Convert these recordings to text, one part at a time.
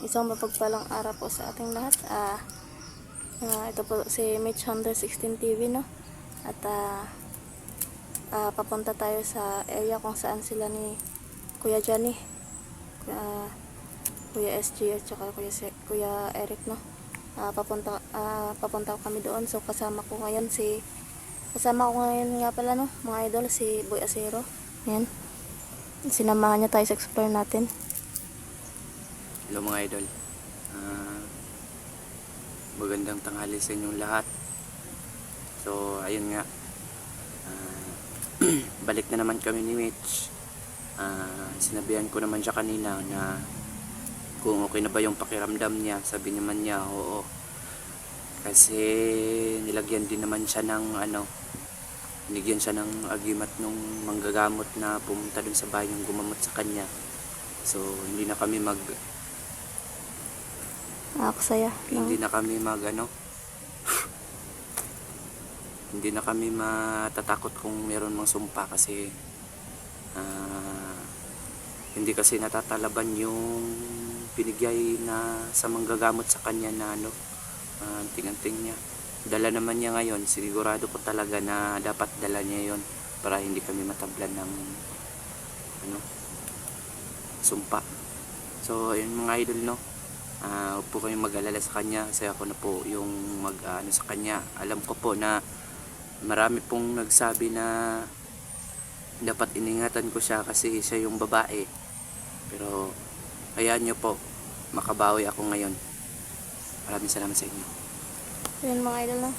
Isang mapagpalang araw po sa ating lahat. Ito po si Mitch 116 TV, no? At papunta tayo sa area kung saan sila ni Kuya Johnny, Kuya SG at saka Kuya Eric, no? Papunta kami doon. So kasama ko ngayon nga pala, no, mga idol, si Boy Acero. Ayan. Sinamahan niya tayo sa explore natin. Hello mga idol, magandang tanghali sa inyong lahat. So ayun nga, balik na naman kami ni Mitch. Sinabihan ko naman siya kanina na kung okay na ba yung pakiramdam niya. Sabi naman niya oo, kasi nilagyan din naman siya ng binigyan siya ng agimat nung manggagamot na pumunta dun sa bahay yung gumamot sa kanya. So hindi na kami hindi na kami matatakot kung meron mang sumpa, kasi hindi kasi natatalaban yung binigay na sa manggagamot sa kanya na anting-anting niya. Dala naman niya ngayon, sigurado ko talaga na dapat dala niya yon para hindi kami matablan ng sumpa. So ayun mga idol, no, huwag po kayong mag-alala sa kanya, kasi ako na po yung sa kanya. Alam ko po na marami pong nagsabi na dapat iningatan ko siya kasi siya yung babae, pero hayaan nyo po, makabawi ako ngayon. Maraming salamat sa inyo. Yun mga idol, no?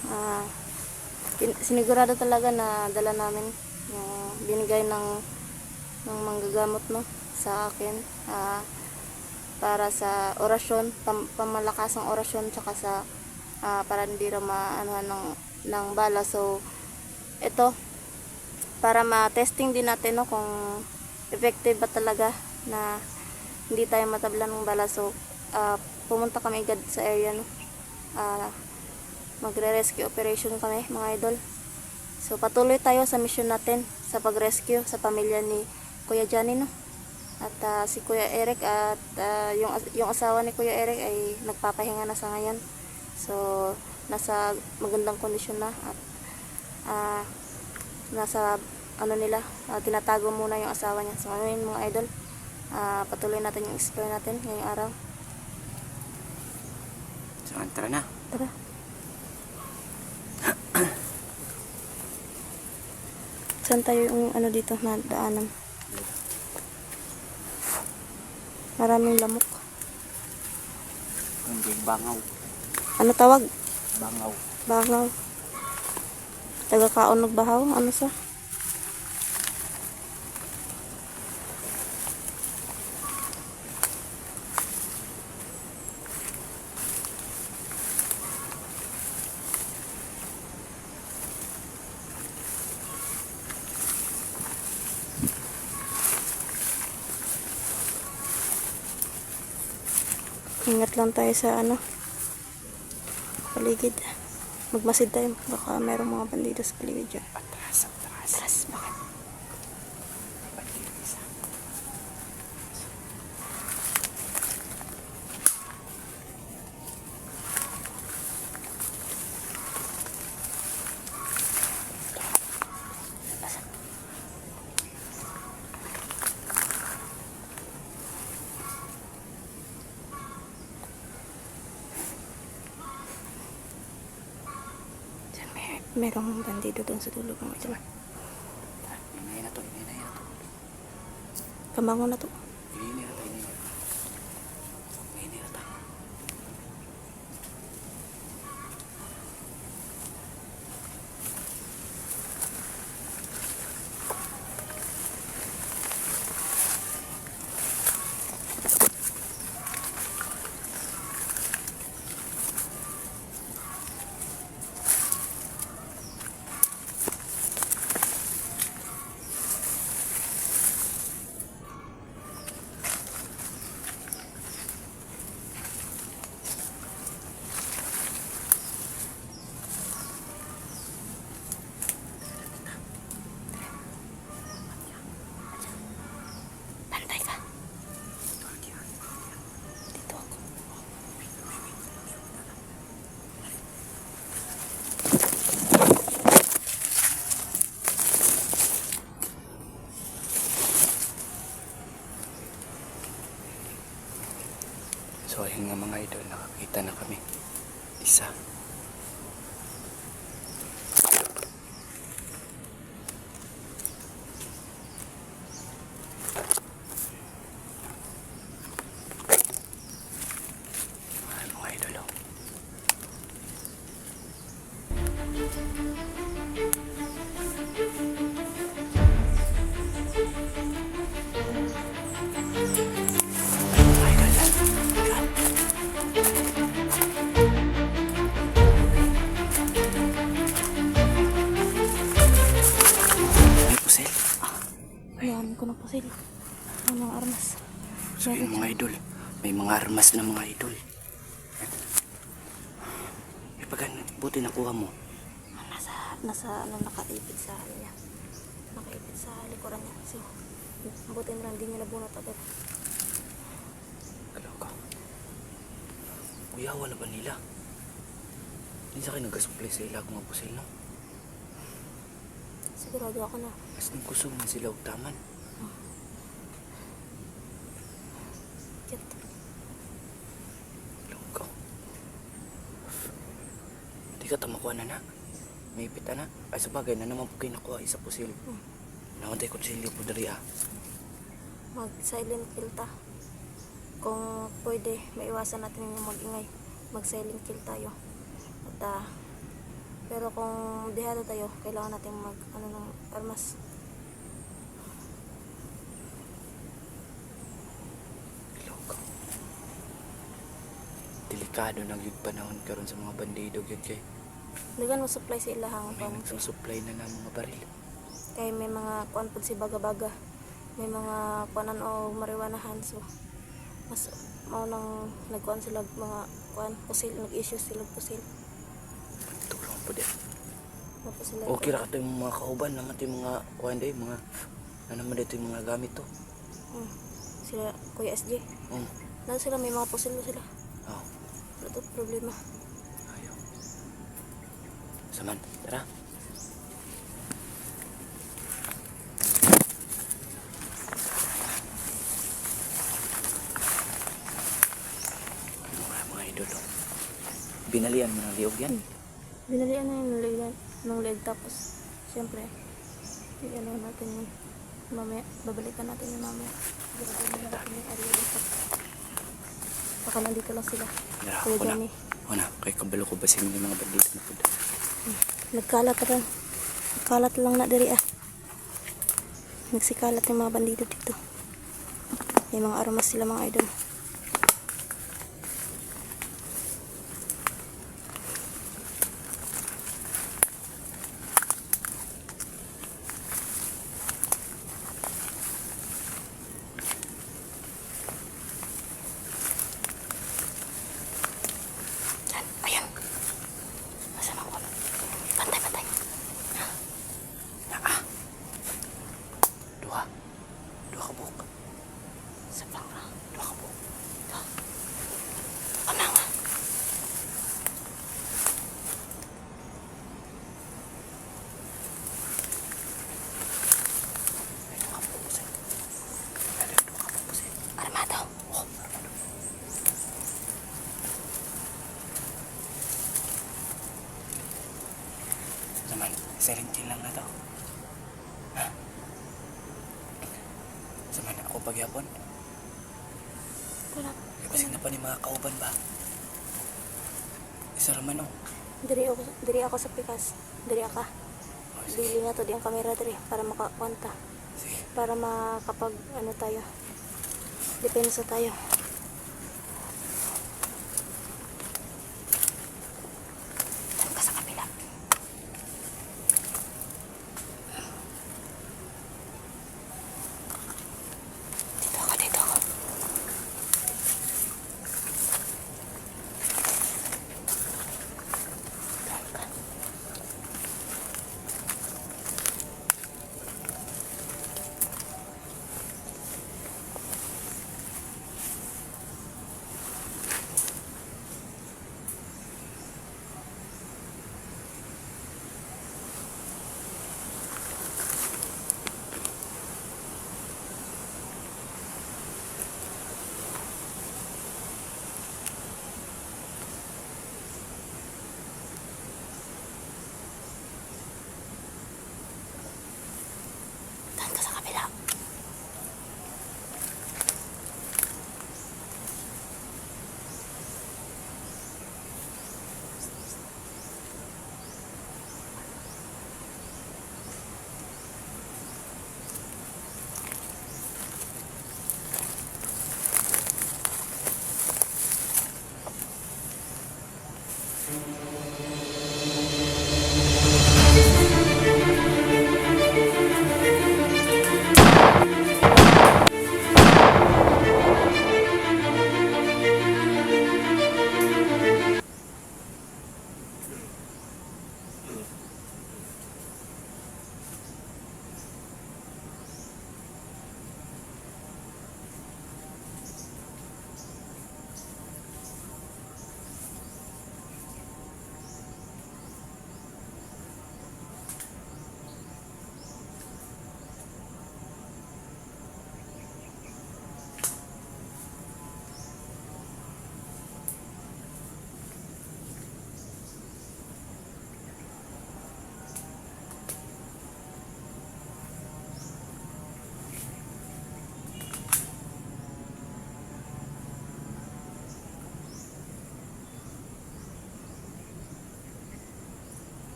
Sinigurado talaga na dala namin yung binigay ng manggagamot, no, sa akin, para sa orasyon, pamalakas ng orasyon, tsaka sa para hindi raw maanuhan ng bala. So ito, para ma-testing din natin, no, kung effective ba talaga na hindi tayo matablan ng bala. So pumunta kami agad sa area, no. Magre-rescue operation kami mga idol. So patuloy tayo sa mission natin sa pag-rescue sa pamilya ni Kuya Johnny, no. At si Kuya Eric at yung asawa ni Kuya Eric ay nagpapahinga na sa ngayon. So nasa magandang kondisyon na, at nasa tinatago muna yung asawa niya. So ngayon mga idol, patuloy natin yung explore natin ngayong araw. So tara na. Tara. Saan tayo yung dito na daanan? Maraming lamok. Hindi, bangaw. Ano tawag? Bangaw. Bangaw. Taga-kaunog bahaw? Ano sa? Ingat lang tayo sa paligid. Magmasid tayo, baka merong mga bandido sa paligid dyan. Atras, bakit? Merong bandido doon sa dulo ng ito. Inay na to. Kamango na to. Inay na to. ayun nga mga idol, nakakita na kami. Isa. Ayun mga idol, oh. May pusil. Ayan ko na po sila. Ang mga armas. So yun mga idol, may mga armas na mga idol. Eh pagka buti nakuha mo. Nasa ano, nakaipit sa niya. Nakaipit sa likuran niya. So, buti na lang hindi niya nabunot agad. Alam ko. Kuyawa na ba nila? Hindi sa akin nagkasupply sa ila kung mapusil, no? Sigurado ako na. Mas nang kusog na sila og taman. Cute. Alam ko. Di ka tamakuha na na. May ipit na. Ay sa bagay na naman po kayo nakuha isa pusil. Namatay ko sila po dari ah. Mag-silent kill ta. Kung pwede, maiwasan natin yung mag-ingay. Mag-silent kill tayo. At, pero kung dehado tayo, kailangan natin ng armas. Alam ko. Delikado na yung panahon karon sa mga bandido yun kay. Dagan mo supply sa ilahang May pan. nagsusupply na ng mga baril. Kaya may mga kuan po si baga-baga. May mga kuanan o mariwanahan. So, mas maunang nagkuan sila mga kuan pusil, nag-issue sila pusil. Tulong po din. Tapos sila Okay ra ka yung mga kauban naman yung mga kuhan day, mga naman dito yung mga gamit to. Sila Kuya SJ. Nasa sila may mga pusil na sila. Oh, Wala to problema. ayaw. Saman, tara. Mga idol, oh. Binalian mo ng liog yan. Binalian na yung leg tapos siyempre ano natin yun mamaya, babalikan natin yung mamaya. Babalikan natin yung area dito. Baka nandito lang sila. Tara, Kuya una. Johnny. Una, kay kabalo ko ba yung mga bandito na po doon? Nagkalat lang na diri ah. Nagsikalat yung mga bandido dito. May mga armas sila mga idol. Ayan. Masama ko. Pantay. Duha. Duha ka buhok. Sa bangka. Duha ka buhok. Ano nga? Ay, duha ka buhok po sa'yo. Ay, duha ka buhok po sa'yo. Armado. Oh, armado. Naman, silent kill lang na to. Ha? Saman, ako pagyapon. Wala. Kasi na pa ni mga kauban ba? Isa raman oh. Diri ako sa pikas. Diri ako. Oh, sige. Bili na to di ang camera diri para makakwanta. Sige. Para makapag ano tayo. Depensa tayo. Saan ka sa kabila? Dito ako.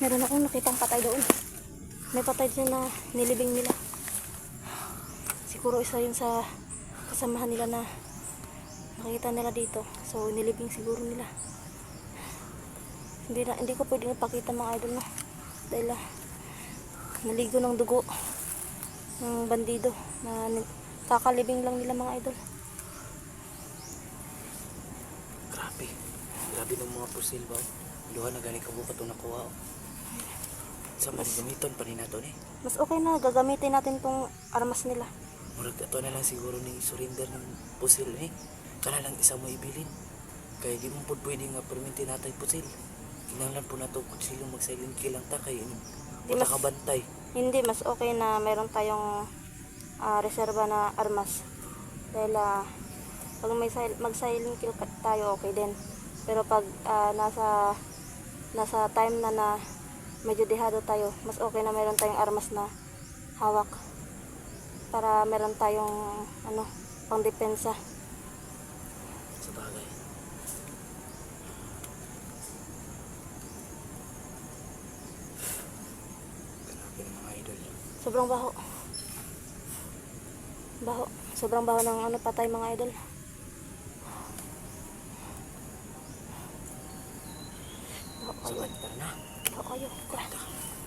Meron akong nakitang patay doon. May patay dyan na nilibing nila. Siguro isa yun sa kasamahan nila na nakita nila dito. So nilibing siguro nila. Hindi ko pwedeng ipakita mga idol na. Dahil naligo ng dugo ng bandido na kakalibing lang nila mga idol. Grabe. Grabe ng mga pusil ba? Luha na gani ka buka itong nakuha. Sa gamiton pa rin nato eh. Mas okay na gagamitin natin tong armas nila. Murag ito na lang siguro ni surrender ng pusil eh. Kana lang isa mo ibilin. Kaya di mo po pwede nga perminti natay pusil. Kinanglan po na ito kutsilong mag-silent kill lang ta kayo. Wala ka bantay. Hindi, mas okay na meron tayong reserba na armas. Dahil pag mag-silent kill tayo, okay din. Pero pag nasa time na medyo dehado tayo, mas okay na meron tayong armas na hawak. Para meron tayong pang depensa. Sa bagay. Grabe ng mga idol. Sobrang baho. Sobrang baho ng patay mga idol. So, tara na. Baho kayo.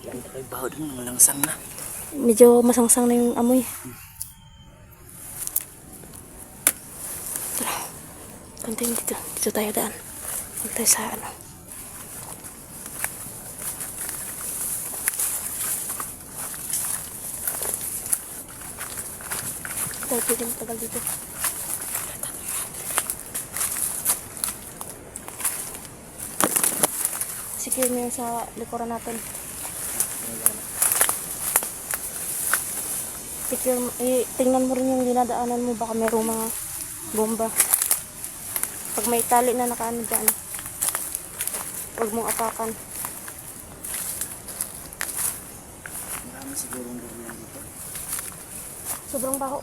Yan na kayo baho dun, mga langsang na. Medyo masangsang na yung amoy. Tara. Konting dito. Dito tayo daan. Huwag tayo sa tayo pwede matagal dito. Secure mo yun sa likuran natin. Secure, tingnan mo rin yung dinadaanan mo, baka mayroong mga bomba. Pag may tali na nakaano dyan, huwag mong apakan. Marami sigurong durian dito. Sobrang baho.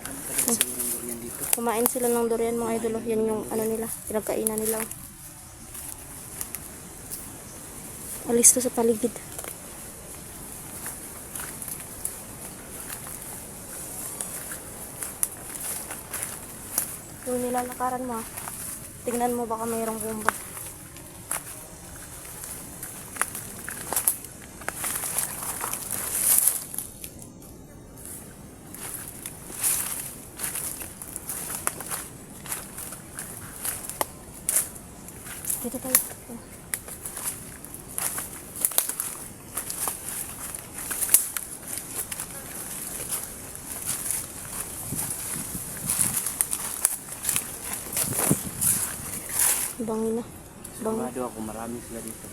Marami talaga sigurong durian dito. Kumain sila ng durian mga idolo. Yan yung nila, pinagkainan nila. Alis to sa paligid. Yung nilalakaran mo, tingnan mo baka mayroong bomba. Dito tayo. Bangin na. Bangin. Sigurado ako marami sila dito.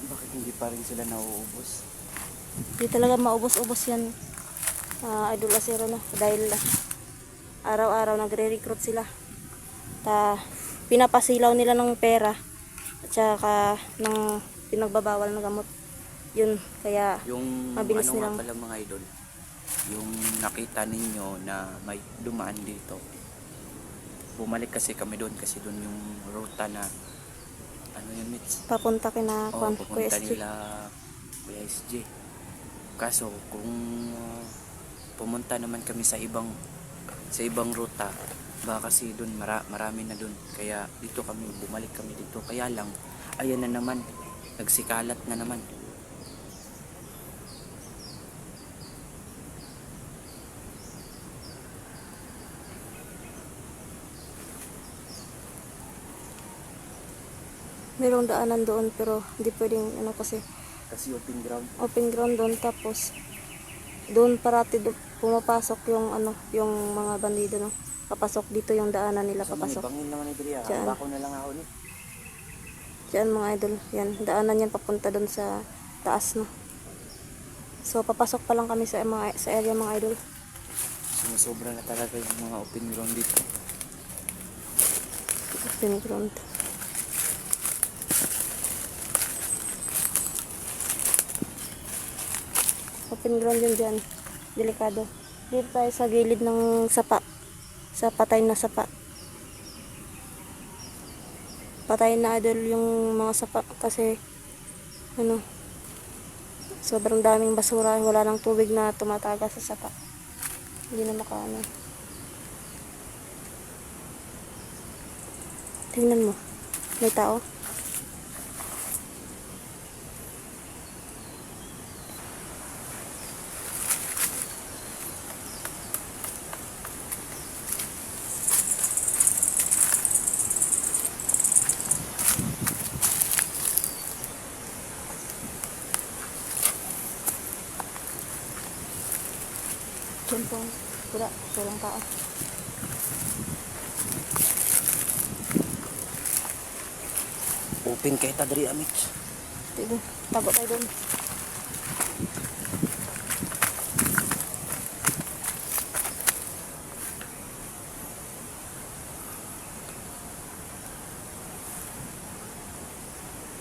Bakit hindi pa rin sila nauubos? Hindi talaga maubos-ubos yan. Idol Acero na. Dahil araw-araw nagre-recruit sila. Pinapasilaw nila ng pera. At saka ng pinagbabawal na gamot. Yun, kaya Yung mabilis ano nilang nga pala mga idol, yung nakita ninyo na may dumaan dito, bumalik kasi kami doon kasi doon yung ruta na yun Mitch? papunta kina Kuya Pupunta SG. nila Kuya SG. Kaso kung pumunta naman kami sa ibang ruta, baka kasi doon marami na doon, kaya dito kami bumalik kami dito, kaya lang ayan na naman, nagsikalat na naman. Merong daanan doon pero hindi pwedeng kasi Open ground. open ground doon, tapos doon parati pumapasok yung yung mga bandido papasok dito yung daanan nila papasok. Bangin naman ito riya. Diyan. Bako na lang ako ni. Diyan mga idol, yan daanan yan papunta doon sa taas So papasok pa lang kami sa area mga idol. Sumusobra na talaga yung mga open ground dito. Open ground. Open ground yun dyan. delikado. Dito tayo sa gilid ng sapa. Sa patay na sapa. Patay na idol yung mga sapa kasi ano, sobrang daming basura, wala nang tubig na tumataga sa sapa. Hindi na makaano. Tingnan mo, may tao. Diyan po, walang tao. Open kay Tadri Amit. Dito, tago tayo doon.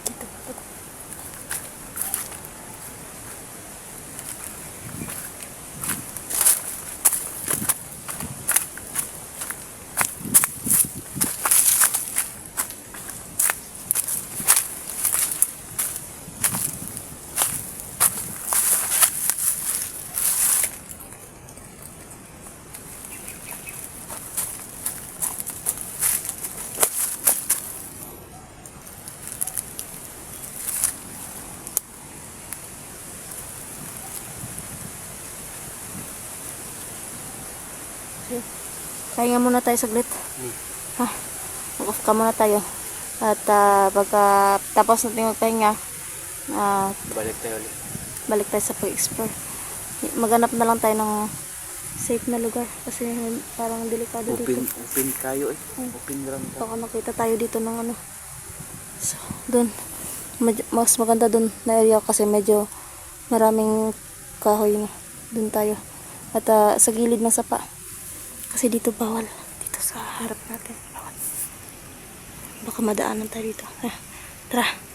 Dito, dito. Pahinga muna tayo saglit. Ha? Off ka muna tayo. At pagka tapos natin magpahinga, Balik tayo ulit. balik tayo sa pag-explore. Maghanap na lang tayo ng safe na lugar kasi parang delikado dito. Open kayo eh. Open ground tayo. Baka makita tayo dito ng ano. So, dun. Mas maganda dun na area kasi medyo maraming kahoy na. Dun tayo. At sa gilid ng sapa. Kasi dito bawal. Dito sa harap natin. Bawal. Baka madaanan tayo dito. Tara.